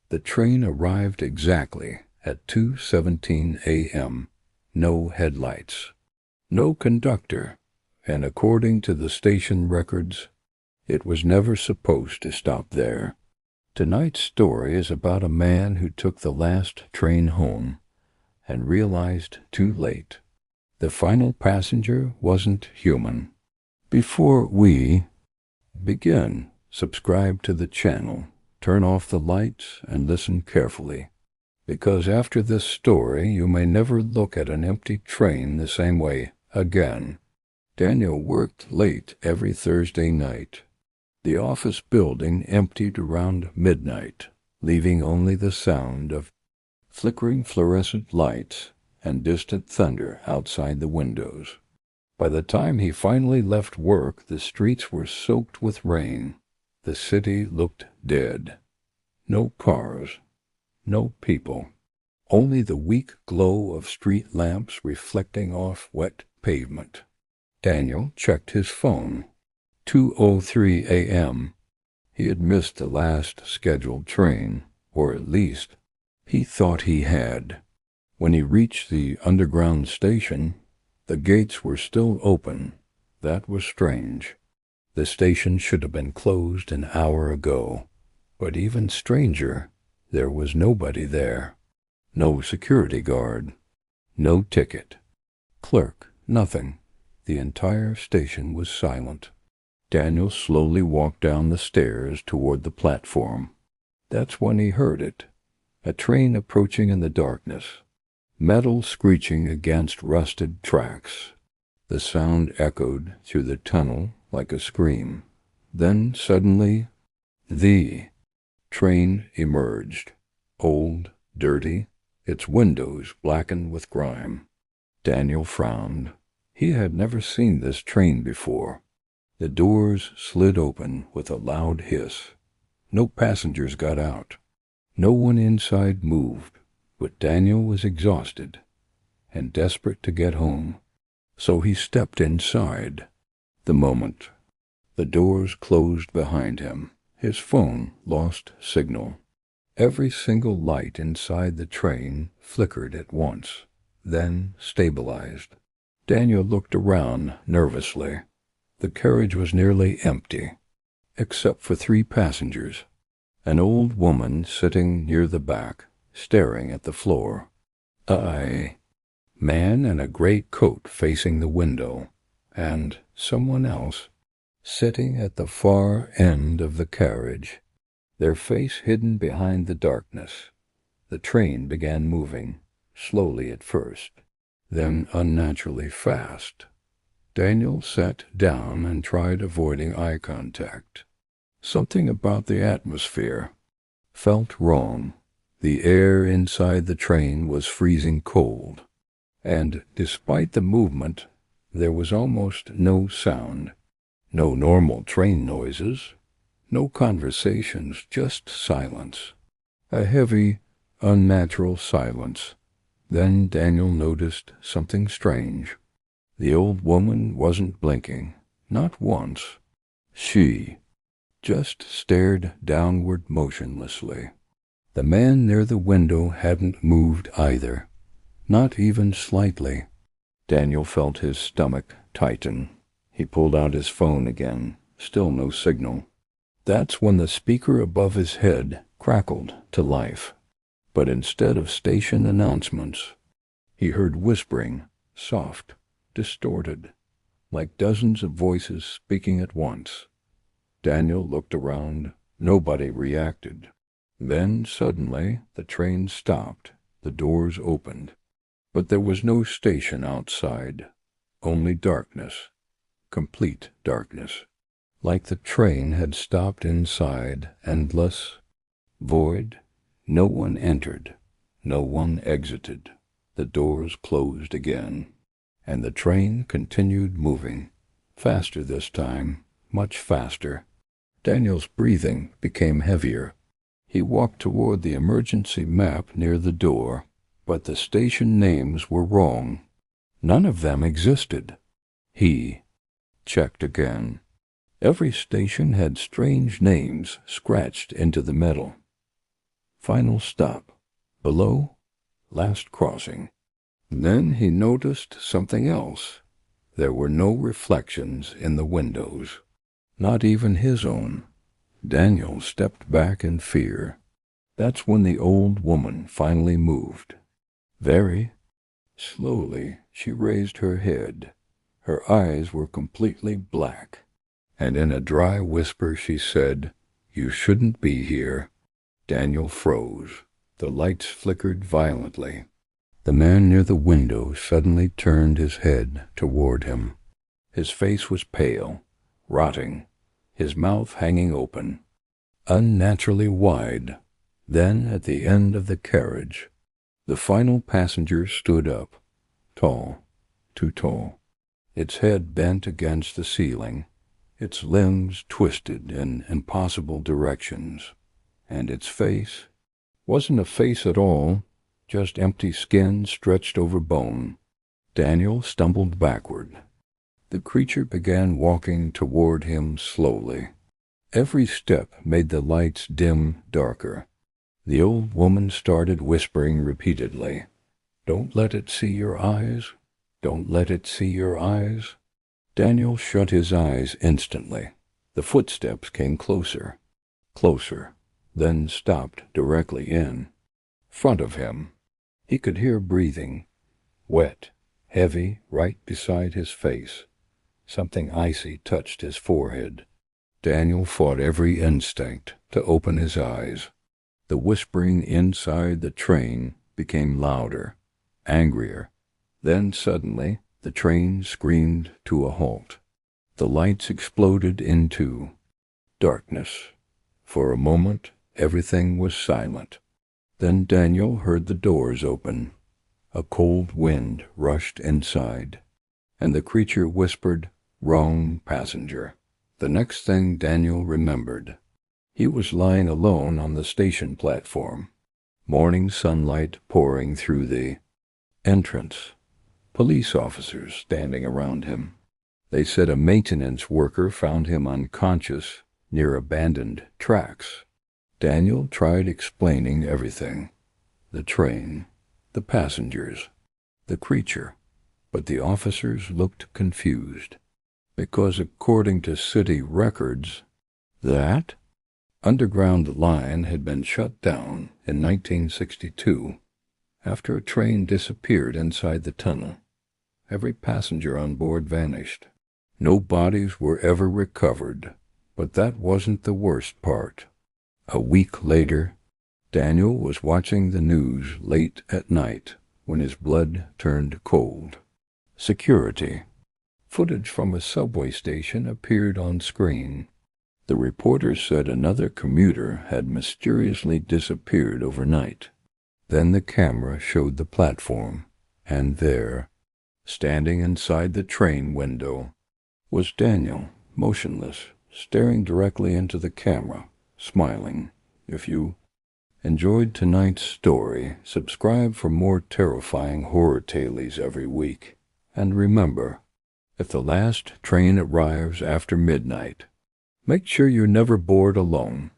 The train arrived exactly at 2:17 a.m. No headlights, no conductor, and according to the station records, it was never supposed to stop there. Tonight's story is about a man who took the last train home and realized too late the final passenger wasn't human. Before we begin, subscribe to the channel, turn off the lights, and listen carefully, because after this story you may never look at an empty train the same way again. Daniel worked late every Thursday night. The office building emptied around midnight, leaving only the sound of flickering fluorescent lights and distant thunder outside the windows. By the time he finally left work, the streets were soaked with rain. The city looked dead. No cars, no people, only the weak glow of street lamps reflecting off wet pavement. Daniel checked his phone. 2:03 a.m. He had missed the last scheduled train, or at least he thought he had. When he reached the underground station, the gates were still open. That was strange. The station should have been closed an hour ago. But even stranger, there was nobody there. No security guard. No ticket. Clerk. Nothing. The entire station was silent. Daniel slowly walked down the stairs toward the platform. That's when he heard it. A train approaching in the darkness. Metal screeching against rusted tracks. The sound echoed through the tunnel like a scream. Then suddenly, the train emerged. Old, dirty, its windows blackened with grime. Daniel frowned. He had never seen this train before. The doors slid open with a loud hiss. No passengers got out. No one inside moved, but Daniel was exhausted and desperate to get home. So he stepped inside. The moment the doors closed behind him, his phone lost signal. Every single light inside the train flickered at once, then stabilized. Daniel looked around nervously. The carriage was nearly empty, except for 3 passengers. An old woman sitting near the back, staring at the floor. A man in a gray coat facing the window, and someone else sitting at the far end of the carriage, their face hidden behind the darkness. The train began moving, slowly at first, then unnaturally fast. Daniel sat down and tried avoiding eye contact. Something about the atmosphere felt wrong. The air inside the train was freezing cold, and despite the movement, there was almost no sound. No normal train noises, no conversations, just silence. A heavy, unnatural silence. Then Daniel noticed something strange. The old woman wasn't blinking, not once. She just stared downward motionlessly. The man near the window hadn't moved either, not even slightly. Daniel felt his stomach tighten. He pulled out his phone again, still no signal. That's when the speaker above his head crackled to life. But instead of station announcements, he heard whispering, soft, distorted, like dozens of voices speaking at once. Daniel looked around. Nobody reacted. Then, suddenly, the train stopped. The doors opened. But there was no station outside. Only darkness. Complete darkness. Like the train had stopped inside. Endless. Void. No one entered. No one exited. The doors closed again. And the train continued moving. Faster this time. Much faster. Daniel's breathing became heavier. He walked toward the emergency map near the door, but the station names were wrong. None of them existed. He checked again. Every station had strange names scratched into the metal. Final stop. Below, last crossing. Then he noticed something else. There were no reflections in the windows, not even his own. Daniel stepped back in fear. That's when the old woman finally moved. Very slowly, she raised her head. Her eyes were completely black, and in a dry whisper she said, "You shouldn't be here." Daniel froze. The lights flickered violently. The man near the window suddenly turned his head toward him. His face was pale, rotting, his mouth hanging open, unnaturally wide. Then, at the end of the carriage, the final passenger stood up, tall, too tall, its head bent against the ceiling, its limbs twisted in impossible directions, and its face wasn't a face at all, just empty skin stretched over bone. Daniel stumbled backward. The creature began walking toward him slowly. Every step made the lights dim darker. The old woman started whispering repeatedly, "Don't let it see your eyes. Don't let it see your eyes." Daniel shut his eyes instantly. The footsteps came closer, closer, then stopped directly in front of him. He could hear breathing, wet, heavy, right beside his face. Something icy touched his forehead. Daniel fought every instinct to open his eyes. The whispering inside the train became louder, angrier. Then suddenly the train screamed to a halt. The lights exploded into darkness. For a moment everything was silent. Then Daniel heard the doors open. A cold wind rushed inside, and the creature whispered, "Wrong passenger." The next thing Daniel remembered, he was lying alone on the station platform, morning sunlight pouring through the entrance. Police officers standing around him. They said a maintenance worker found him unconscious near abandoned tracks. Daniel tried explaining everything. The train, the passengers, the creature, but the officers looked confused, because according to city records, that underground line had been shut down in 1962 after a train disappeared inside the tunnel. Every passenger on board vanished. No bodies were ever recovered, but that wasn't the worst part. A week later, Daniel was watching the news late at night when his blood turned cold. Security. Footage from a subway station appeared on screen. The reporter said another commuter had mysteriously disappeared overnight. Then the camera showed the platform, and there, standing inside the train window, was Daniel, motionless, staring directly into the camera, smiling. If you enjoyed tonight's story, subscribe for more terrifying horror tales every week. And remember, if the last train arrives after midnight, make sure you're never bored alone.